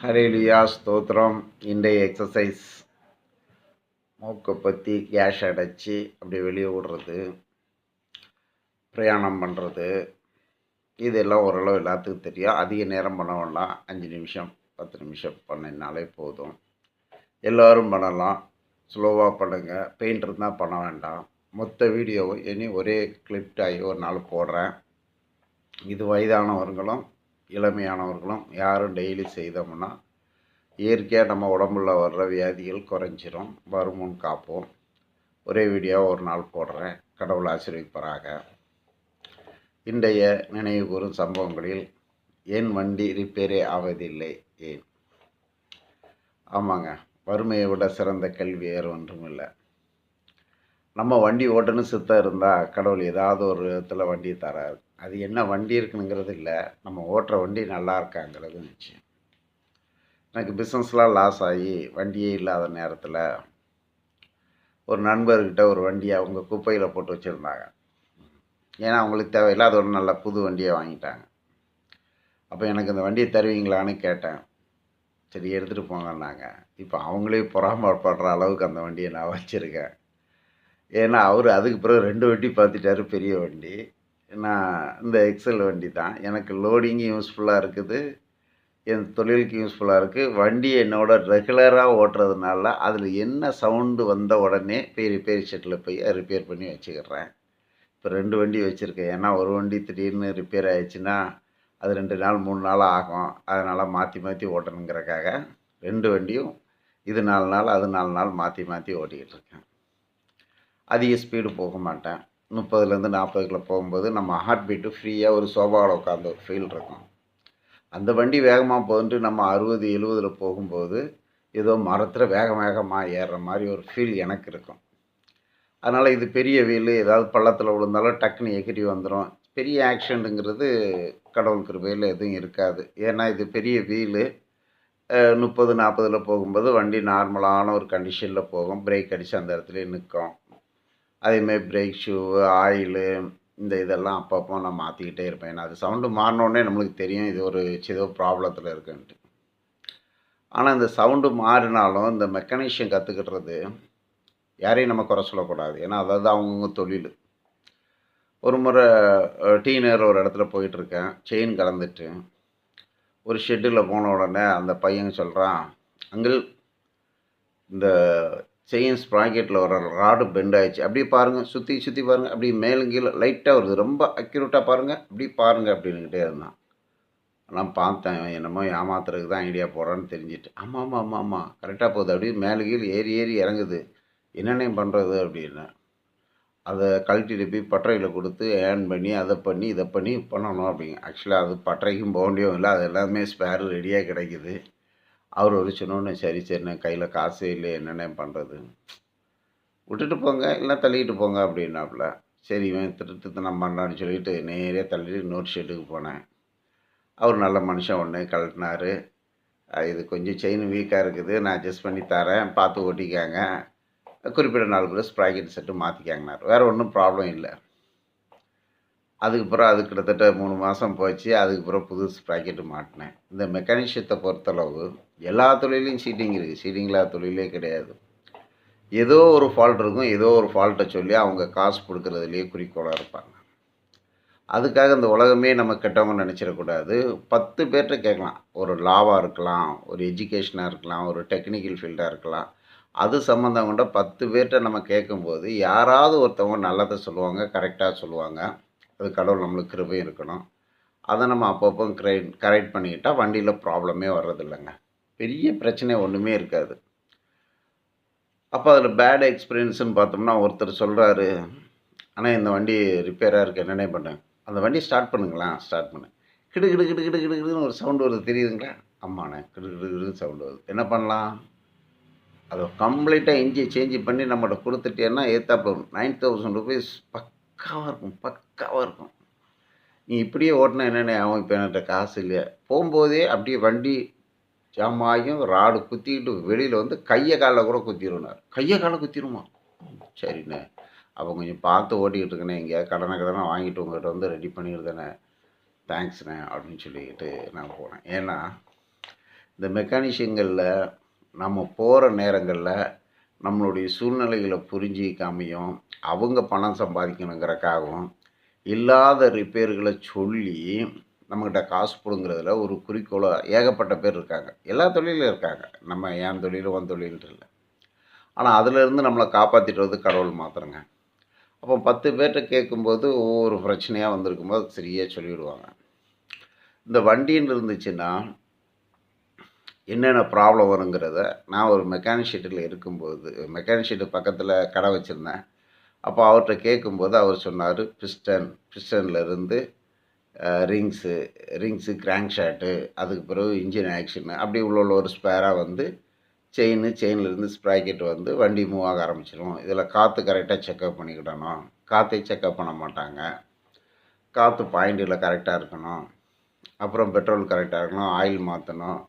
ஹல்லேலூயா ஸ்தோத்திரம். இன்றைய எக்ஸசைஸ் மூக்கை பற்றி கேஷ் அடைச்சி அப்படி வெளியே விடுறது, பிரயாணம் பண்ணுறது, இதெல்லாம் ஓரளவு எல்லாத்துக்கும் தெரியும். அதிக நேரம் பண்ண வேண்டாம். 5 நிமிஷம் 10 நிமிஷம் பண்ணினாலே போதும். எல்லோரும் பண்ணலாம். ஸ்லோவாக பண்ணுங்கள். பெயின் இருந்தால் பண்ண வேண்டாம். மொத்த வீடியோவும் இனி ஒரே கிளிப்ட் ஆகி ஒரு நாள் போடுறேன். இது வயதானவர்களும் இளமையானவர்களும் யாரும் டெய்லி செய்தோம்னா இயற்கையாக நம்ம உடம்புல வர்ற வியாதிகள் குறைஞ்சிரும். வருமுன் காப்போம். ஒரே வீடியோ ஒரு நாள் போடுறேன். கடவுள் ஆசீர்வதிப்பாராக. இன்றைய நினைவு கூறும் சம்பவங்களில் என் வண்டி ரிப்பேரே ஆவதில்லை ஏன்? ஆமாங்க, வறுமையை விட சிறந்த கல்வி வேறு ஒன்றும் இல்லை. நம்ம வண்டி ஓட்டணும் சித்தம் இருந்தால் கடவுள் ஏதாவது ஒரு விதத்தில் வண்டி தராது. அது என்ன வண்டி இருக்குனுங்கிறது இல்லை, நம்ம ஓட்டுற வண்டி நல்லா இருக்காங்கிறது நிச்சயம். எனக்கு பிஸ்னஸ்லாம் லாஸ் ஆகி வண்டியே இல்லாத நேரத்தில் ஒரு நண்பர்கிட்ட ஒரு வண்டியை அவங்க குப்பையில் போட்டு வச்சுருந்தாங்க. ஏன்னா அவங்களுக்கு தேவையில்லை, அது ஒரு நல்ல புது வண்டியை வாங்கிட்டாங்க. அப்போ எனக்கு இந்த வண்டியை தருவீங்களான்னு கேட்டேன். சரி எடுத்துகிட்டு போங்கன்னாங்க. இப்போ அவங்களே பொறாமப்படுற அளவுக்கு அந்த வண்டியை நான் வச்சுருக்கேன். ஏன்னா அவர் அதுக்கு பிறகு 2 வண்டி பார்த்துட்டாரு, பெரிய வண்டி. நான் இந்த எக்ஸல் வண்டி தான். எனக்கு லோடிங்கும் யூஸ்ஃபுல்லாக இருக்குது, என் தொழிலுக்கு யூஸ்ஃபுல்லாக இருக்குது. வண்டியை என்னோட ரெகுலராக ஓட்டுறதுனால அதில் என்ன சவுண்டு வந்த உடனே போய் ரிப்பேர் ஷெட்டில் போய் ரிப்பேர் பண்ணி வச்சுக்கிறேன். இப்போ 2 வண்டி வச்சுருக்கேன். ஏன்னா ஒரு வண்டி திடீர்னு ரிப்பேர் ஆகிடுச்சுன்னா அது 2 நாள் 3 நாள் ஆகும். அதனால் மாற்றி மாற்றி ஓட்டணுங்கிறக்காக 2 வண்டியும் இது 4 நாள் அது 4 நாள் மாற்றி மாற்றி ஓட்டிக்கிட்டு இருக்கேன். அதிக ஸ்பீடு போக மாட்டேன். 30லேருந்து 40க்குள்ள போகும்போது நம்ம ஹார்ட் பீட்டு ஃப்ரீயாக ஒரு சோபாவில் உட்காந்து ஒரு ஃபீல் இருக்கும். அந்த வண்டி வேகமாக போகுன்ட்டு நம்ம 60 70ல் போகும்போது ஏதோ மரத்தில் வேகமாக ஏறுற மாதிரி ஒரு ஃபீல் எனக்கு இருக்கும். அதனால் இது பெரிய வீலு, ஏதாவது பள்ளத்தில் விழுந்தாலும் டக்குன்னு எகிரி வந்துடும். பெரிய ஆக்சிடெண்ட்டுங்கிறது கடவுள் கிருபையில் எதுவும் இருக்காது. ஏன்னா இது பெரிய வீலு. 30 40ல் போகும்போது வண்டி நார்மலான ஒரு கண்டிஷனில் போகும். பிரேக் அடித்து அந்த இடத்துல நிற்கும். அதேமாதிரி பிரேக் ஷூவு, ஆயிலு, இந்த இதெல்லாம் அப்பப்போ நான் மாற்றிக்கிட்டே இருப்பேன். ஏன்னா அது சவுண்டு மாறினோடனே நம்மளுக்கு தெரியும் இது ஒரு ஏதோ ப்ராப்ளத்தில் இருக்குன்ட்டு. ஆனால் இந்த சவுண்டு மாறினாலும் இந்த மெக்கானிஷியன் கற்றுக்கிட்டுறது யாரையும் நம்ம குறை சொல்லக்கூடாது. ஏன்னா அதாவது அவங்கவுங்க தொழில். ஒரு முறை டீ நேரம் ஒரு இடத்துல போயிட்டுருக்கேன். செயின் கலந்துட்டு ஒரு ஷெட்டில் போன உடனே அந்த பையன் சொல்கிறான், அங்கிள் இந்த செயின் ஸ்ப்ராக்கெட்டில் வர ராடு பெண்ட் ஆகிடுச்சு, அப்படியே பாருங்கள், சுற்றி சுற்றி பாருங்கள், அப்படி மேலும் கீழே லைட்டாக வருது, ரொம்ப அக்யூரேட்டாக பாருங்கள், அப்படி பாருங்கள் அப்படின்னுக்கிட்டே இருந்தான். நான் பார்த்தேன், என்னமோ ஏமாத்துறதுக்கு தான் ஐடியா போடுறான்னு தெரிஞ்சுட்டு, ஆமாம் ஆமாம் ஆமாம் ஆமாம் கரெக்டாக போகுது, அப்படியே மேலே கீழே ஏறி ஏறி இறங்குது, என்னென்ன பண்ணுறது அப்படின்னு. அதை கழட்டிட்டு போய் பட்டறையில் கொடுத்து ஏர்ன் பண்ணி அதை பண்ணி இதை பண்ணி பண்ணணும் அப்படிங்க. ஆக்சுவலாக அது பட்டறைக்கும் போக வேண்டியவும் இல்லை, அது எல்லாமே ஸ்பேர் ரெடியாக கிடைக்குது. அவர் ஒரு சொன்னோன்னு சரி சரிண்ணே, கையில் காசே இல்லை, என்னென்ன பண்ணுறது, விட்டுட்டு போங்க இல்லை தள்ளிக்கிட்டு போங்க அப்படின்னாப்புல. சரி இவன் திருட்டுத்தனம் பண்ணான்னு சொல்லிட்டு நேரே தள்ளிட்டு இன்னொரு ஷெட்டுக்கு போனேன். அவர் நல்ல மனுஷன் ஒன்று கழட்டினார். இது கொஞ்சம் செயின் வீக்காக இருக்குது, நான் அட்ஜஸ்ட் பண்ணி தரேன், பார்த்து ஓட்டிக்காங்க, குறிப்பிட்ட நாள் கூட ஸ்ப்ராக்கெட் செட்டு மாற்றிக்காங்கனார். வேறு ஒன்றும் ப்ராப்ளம் இல்லை. அதுக்கப்புறம் அது கிட்டத்தட்ட 3 மாதம் போச்சு. அதுக்கப்புறம் புது ஸ்ப்ராக்கெட்டு மாட்டினேன். இந்த மெக்கானிஷியத்தை பொறுத்தளவு எல்லா தொழிலையும் சீட்டிங் இருக்குது. சீட்டிங் இல்லாத தொழிலே கிடையாது. ஏதோ ஒரு ஃபால்ட் இருக்கும். ஏதோ ஒரு ஃபால்ட்டை சொல்லி அவங்க காசு கொடுக்குறதுலேயே குறிக்கோளாக இருப்பாங்க. அதுக்காக இந்த உலகமே நம்ம கெட்டவங்க நினச்சிடக்கூடாது. 10 பேர்கிட்ட கேட்கலாம். ஒரு லாவாக இருக்கலாம், ஒரு எஜுகேஷனாக இருக்கலாம், ஒரு டெக்னிக்கல் ஃபீல்டாக இருக்கலாம். அது சம்மந்தம் கொண்ட 10 பேர்கிட்ட நம்ம கேட்கும்போது யாராவது ஒருத்தவங்க நல்லதை சொல்லுவாங்க, கரெக்டாக சொல்லுவாங்க. அது கடவுள் நம்மளுக்கு கிருபை இருக்கணும். அதை நம்ம அப்பப்போ கரெக்ட் பண்ணிக்கிட்டால் வண்டியில் ப்ராப்ளமே வர்றதில்லைங்க. பெரிய பிரச்சனை ஒன்றுமே இருக்காது. அப்போ அதில் பேட் எக்ஸ்பீரியன்ஸுன்னு பார்த்தோம்னா ஒருத்தர் சொல்கிறாரு, ஆனால் இந்த வண்டி ரிப்பேராக இருக்குது, என்னென்ன பண்ணேன், அந்த வண்டி ஸ்டார்ட் பண்ணுங்களேன், ஸ்டார்ட் பண்ணு, கிடு கிடு கிடு கிடு கிடு கிடுன்னு ஒரு சவுண்டு வருது தெரியுதுங்களா? ஆமாண்ணே, கிடு கிடு கிடுன்னு சவுண்டு வருது, என்ன பண்ணலாம்? அதை கம்ப்ளீட்டாக இன்ஜி சேஞ்சு பண்ணி நம்மகிட்ட கொடுத்துட்டேன்னா ஏற்றாப்புல 9000 ருபீஸ் பக்காவாக இருக்கும், பக்காவாக இருக்கும். நீ இப்படியே ஓட்டினா என்னென்ன ஆகும்? இப்போ என்கிட்ட காசு இல்லையா? போகும்போதே அப்படியே வண்டி ஜாம் ஆகியும் ராடு குத்திக்கிட்டு வெளியில் வந்து கையை காலில் கூட குத்திடுனார். கையை காலை குத்திடுமா? சரிண்ணே, அப்போ கொஞ்சம் பார்த்து ஓட்டிக்கிட்டு இருக்கேண்ணே, எங்கேயாவது கடனை வாங்கிட்டு உங்கள்கிட்ட வந்து ரெடி பண்ணிடுதானே, தேங்க்ஸ்ண்ணே அப்படின்னு சொல்லிக்கிட்டு நான் போனேன். ஏன்னா இந்த மெக்கானிஷியங்களில் நம்ம போகிற நேரங்களில் நம்மளுடைய சூழ்நிலைகளை புரிஞ்சிக்காமையும் அவங்க பணம் சம்பாதிக்கணுங்கிறக்காகவும் இல்லாத ரிப்பேர்களை சொல்லி நம்மக்கிட்ட காசு பிடுங்கிறதுல ஒரு குறிக்கோளாக ஏகப்பட்ட பேர் இருக்காங்க. எல்லா தொழிலும் இருக்காங்க. நம்ம என் தொழில் உன் தொழில்ன்ட்டு இல்லை. ஆனால் அதிலேருந்து நம்மளை காப்பாற்றிட்டு வந்து கடவுள் மாத்திரங்க. அப்போ 10 பேர்கிட்ட கேட்கும்போது ஒவ்வொரு பிரச்சனையாக வந்திருக்கும்போது சரியாக சொல்லிவிடுவாங்க. இந்த வண்டின்னு இருந்துச்சுன்னா என்னென்ன ப்ராப்ளம் வருங்கிறத நான் ஒரு மெக்கானிக் ஷெட்டில் இருக்கும்போது மெக்கானிக் ஷெட்டு பக்கத்தில் கடை வச்சுருந்தேன். அப்போ அவர்கிட்ட கேட்கும்போது அவர் சொன்னார், பிஸ்டன்லேருந்து ரிங்ஸு கிராங்க் ஷாஃப்ட்டு, அதுக்கு பிறகு இன்ஜின் ஆக்ஷனு அப்படி உள்ள ஒரு ஸ்பேராக வந்து செயின்லேருந்து ஸ்ப்ராக்கெட் வந்து வண்டி மூவ் ஆக ஆரம்பிச்சிடும். இதில் காற்று கரெக்டாக செக்கப் பண்ணிக்கிடணும். காற்றே செக்கப் பண்ண மாட்டாங்க. காற்று பாயிண்டில் கரெக்டாக இருக்கணும். அப்புறம் பெட்ரோல் கரெக்டாக இருக்கணும். ஆயில் மாற்றணும்.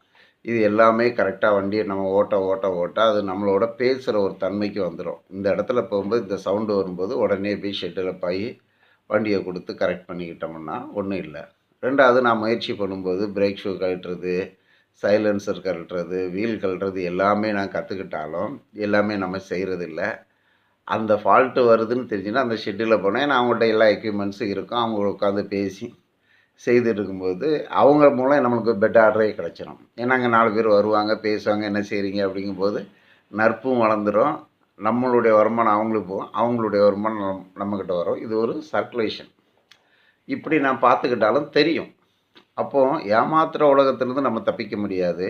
இது எல்லாமே கரெக்டாக வண்டியை நம்ம ஓட்ட அது நம்மளோட பேசுகிற ஒரு தன்மைக்கு வந்துடும். இந்த இடத்துல போகும்போது இந்த சவுண்டு வரும்போது உடனே போய் ஷெட்டில் போய் வண்டியை கொடுத்து கரெக்ட் பண்ணிக்கிட்டோம்னா ஒன்றும் இல்லை. 2வது நான் முயற்சி பண்ணும்போது பிரேக் ஷூ கழட்டுறது, சைலன்சர் கழட்டுறது, வீல் கழட்டுறது எல்லாமே நான் கற்றுக்கிட்டாலும் எல்லாமே நம்ம செய்கிறதில்ல. அந்த ஃபால்ட்டு வருதுன்னு தெரிஞ்சுன்னா அந்த ஷெட்டில் போனேன். நான் அவங்கள்ட்ட எல்லா எக்யூப்மெண்ட்ஸும் இருக்கும். அவங்க உட்காந்து பேசி செய்துட்டு இருக்கும்போது அவங்க மூலம் நம்மளுக்கு பெட் ஆர்டரே கிடச்சிரும். ஏன்னா அங்கே 4 பேர் வருவாங்க, பேசுவாங்க, என்ன செய்கிறீங்க அப்படிங்கும்போது நட்பும் வளர்ந்துடும். நம்மளுடைய வருமானம் அவங்களுக்கு போகும், அவங்களுடைய வருமானம் நம்மக்கிட்ட வரும். இது ஒரு சர்க்குலேஷன். இப்படி நான் பார்த்துக்கிட்டாலும் தெரியும். அப்போது ஏமாத்துகிற உலகத்துலேருந்து நம்ம தப்பிக்க முடியாது.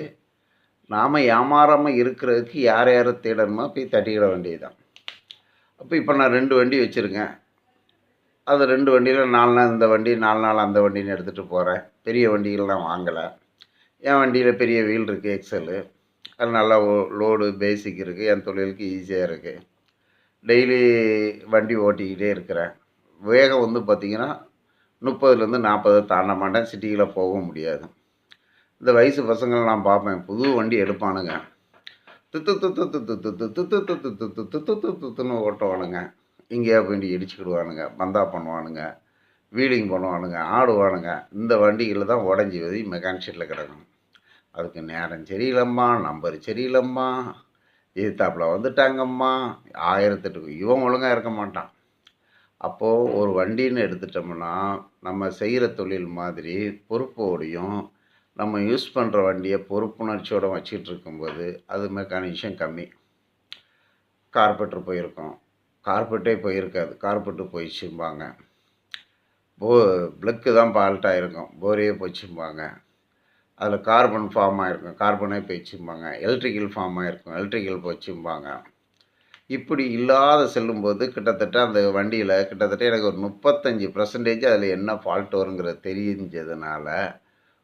நாம் ஏமாறாமல் இருக்கிறதுக்கு யார் யாரை தேடணுமோ போய் தட்டிக்கிட வேண்டியது தான். அப்போ இப்போ நான் 2 வண்டி வச்சுருக்கேன். அது 2 வண்டியில் 4 நாள் இந்த வண்டி, 4 நாள் அந்த வண்டின்னு எடுத்துகிட்டு போகிறேன். பெரிய வண்டிகள் நான் வாங்கலை. என் வண்டியில் பெரிய வீல் இருக்குது, எக்ஸலு. அது நல்லா லோடு பேசிக் இருக்குது. என் தொழிலுக்கு ஈஸியாக இருக்குது. டெய்லி வண்டி ஓட்டிக்கிட்டே இருக்கிறேன். வேகம் வந்து பார்த்திங்கன்னா 30லேருந்து 40 தாண்ட மாட்டேன். சிட்டியில் போகவும் முடியாது. இந்த வயசு பசங்களை நான் பார்ப்பேன், புது வண்டி எடுப்பானுங்க, தித்து தித்து தித்து தித்து தித்து தித்து தித்து தித்து தித்துன்னு ஓட்டுவானுங்க. எங்கேயா போய் இடிச்சுக்கிடுவானுங்க, பந்தா பண்ணுவானுங்க, வீலிங் பண்ணுவானுங்க, ஆடுவானுங்க. இந்த வண்டிகளில் தான் உடஞ்சி வதி மெக்கானிக் ஷெட்டில் கிடக்கணும். அதுக்கு நேரம் சரியில்லைம்மா, நம்பர் சரியில்லைம்மா, எதிர்த்தாப்பில் வந்துட்டாங்கம்மா, 1008 இவன் ஒழுங்காக இருக்க மாட்டான். அப்போது ஒரு வண்டின்னு எடுத்துட்டோம்னா நம்ம செய்கிற தொழில் மாதிரி பொறுப்போடையும் நம்ம யூஸ் பண்ணுற வண்டியை பொறுப்புணர்ச்சியோடு வச்சிட்டு இருக்கும்போது அது மெக்கானிஷியம் கம்மி. கார்பெட்டர் போயிருக்கோம், கார்பெட்டே போயிருக்காது, கார்பெட்டு போயிடுச்சும்பாங்க. ப்ளக்கு தான் ஃபால்ட்டாக இருக்கும், போரே போச்சும்பாங்க. அதில் கார்பன் ஃபார்ம் ஆகிருக்கும், கார்பனே போயிடுச்சும்பாங்க. எலக்ட்ரிக்கல் ஃபார்ம் ஆகிருக்கும், எலக்ட்ரிக்கல் போச்சும்பாங்க. இப்படி இல்லாத செல்லும்போது கிட்டத்தட்ட அந்த வண்டியில் கிட்டத்தட்ட எனக்கு ஒரு 35% அதில் என்ன ஃபால்ட் வருங்கிறது தெரிஞ்சதுனால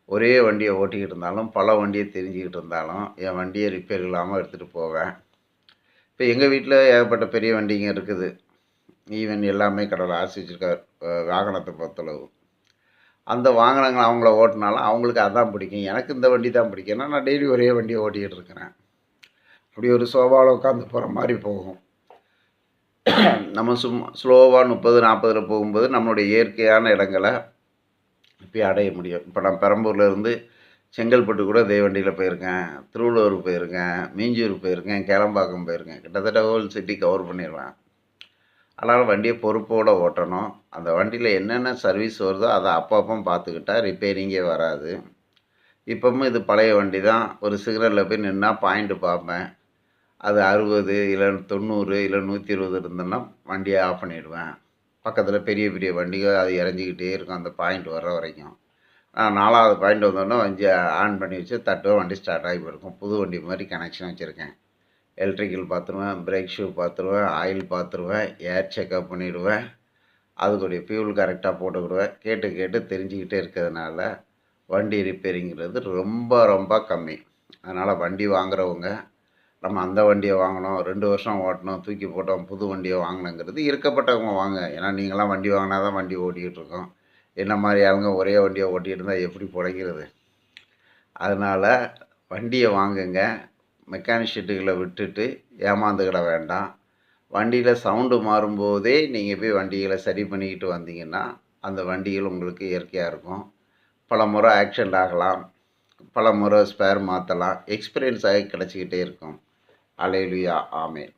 ஒரே வண்டியை ஓட்டிக்கிட்டு இருந்தாலும் பல வண்டியை தெரிஞ்சுக்கிட்டு இருந்தாலும் என் வண்டியை ரிப்பேர் இல்லாமல் எடுத்துகிட்டு போவேன். இப்போ எங்கள் வீட்டில் ஏகப்பட்ட பெரிய வண்டிங்க இருக்குது. ஈவன் எல்லாமே கடவுள் ஆசிச்சிருக்கார் வாகனத்தை பொறுத்தளவு. அந்த வாகனங்கள் அவங்கள ஓட்டினாலும் அவங்களுக்கு அதான் பிடிக்கும். எனக்கு இந்த வண்டி தான் பிடிக்கும். ஏன்னா நான் டெய்லி ஒரே வண்டியை ஓட்டிக்கிட்டு இருக்கிறேன். அப்படி ஒரு சோபாவில் உட்காந்து போகிற மாதிரி போகும். நம்ம சும்மா ஸ்லோவாக 30-40 போகும்போது நம்மளுடைய இயற்கையான இடங்களை போய் அடைய முடியும். இப்போ நான் பெரம்பூர்லேருந்து செங்கல்பட்டு கூட இதே வண்டியில் போயிருக்கேன், திருவள்ளூர் போயிருக்கேன், மீஞ்சூர் போயிருக்கேன், கேளம்பாக்கம் போயிருக்கேன். கிட்டத்தட்ட ஹோல் சிட்டி கவர் பண்ணிடுவேன். அதனால் வண்டியை பொறுப்போடு ஓட்டணும். அந்த வண்டியில் என்னென்ன சர்வீஸ் வருதோ அதை அப்பப்போ பார்த்துக்கிட்டா ரிப்பேரிங்கே வராது. இப்போவும் இது பழைய வண்டி தான். ஒரு சிக்னலில் போய் நின்னா பாயிண்ட்டு பார்ப்பேன். அது 60 இல்லை 90 இல்லை 120 இருந்தோன்னா வண்டியை ஆஃப் பண்ணிவிடுவேன். பக்கத்தில் பெரிய பெரிய வண்டிகள் அது இறஞ்சிக்கிட்டே இருக்கும் அந்த பாயிண்ட் வர்ற வரைக்கும். நான் 4வது பாயிண்ட் வந்தோடனே வண்டியை ஆன் பண்ணி வச்சு தட்டுவேன், வண்டி ஸ்டார்ட் ஆகி போயிருக்கும். புது வண்டி மாதிரி கனெக்ஷன் வச்சுருக்கேன். எலக்ட்ரிக்கல் பார்த்துருவேன், பிரேக் ஷூ பார்த்துருவேன், ஆயில் பார்த்துருவேன், ஏர் செக்கப் பண்ணிவிடுவேன். அதுக்குடைய ஃபியூல் கரெக்டாக போட்டுக்கிடுவேன். கேட்டு கேட்டு தெரிஞ்சுக்கிட்டே இருக்கிறதுனால வண்டி ரிப்பேரிங்கிறது ரொம்ப ரொம்ப கம்மி. அதனால் வண்டி வாங்குறவங்க நம்ம அந்த வண்டியை வாங்கினோம், 2 வருஷம் ஓட்டணும், தூக்கி போட்டோம், புது வண்டியை வாங்கினங்கிறது இருக்கப்பட்டவங்க வாங்க. ஏன்னா நீங்களாம் வண்டி வாங்கினா தான் வண்டி ஓட்டிக்கிட்டு இருக்கோம். என்ன மாதிரி ஆளுங்க ஒரே வண்டியை ஓட்டிகிட்டு இருந்தால் எப்படி பிழைக்கிறது? அதனால் வண்டியை வாங்குங்க. மெக்கானிக் ஷெட்டுகளை விட்டுட்டு ஏமாந்துக்கிட வேண்டாம். வண்டியில் சவுண்டு மாறும்போதே நீங்கள் போய் வண்டிகளை சரி பண்ணிக்கிட்டு வந்தீங்கன்னா அந்த வண்டிகள் உங்களுக்கு இயற்கையாக இருக்கும். பல முறை ஆக்சிடெண்ட் ஆகலாம், பல முறை ஸ்பேர் மாற்றலாம். எக்ஸ்பீரியன்ஸ் ஆகி கிடச்சிக்கிட்டே இருக்கும். அல்லேலூயா. ஆமென்.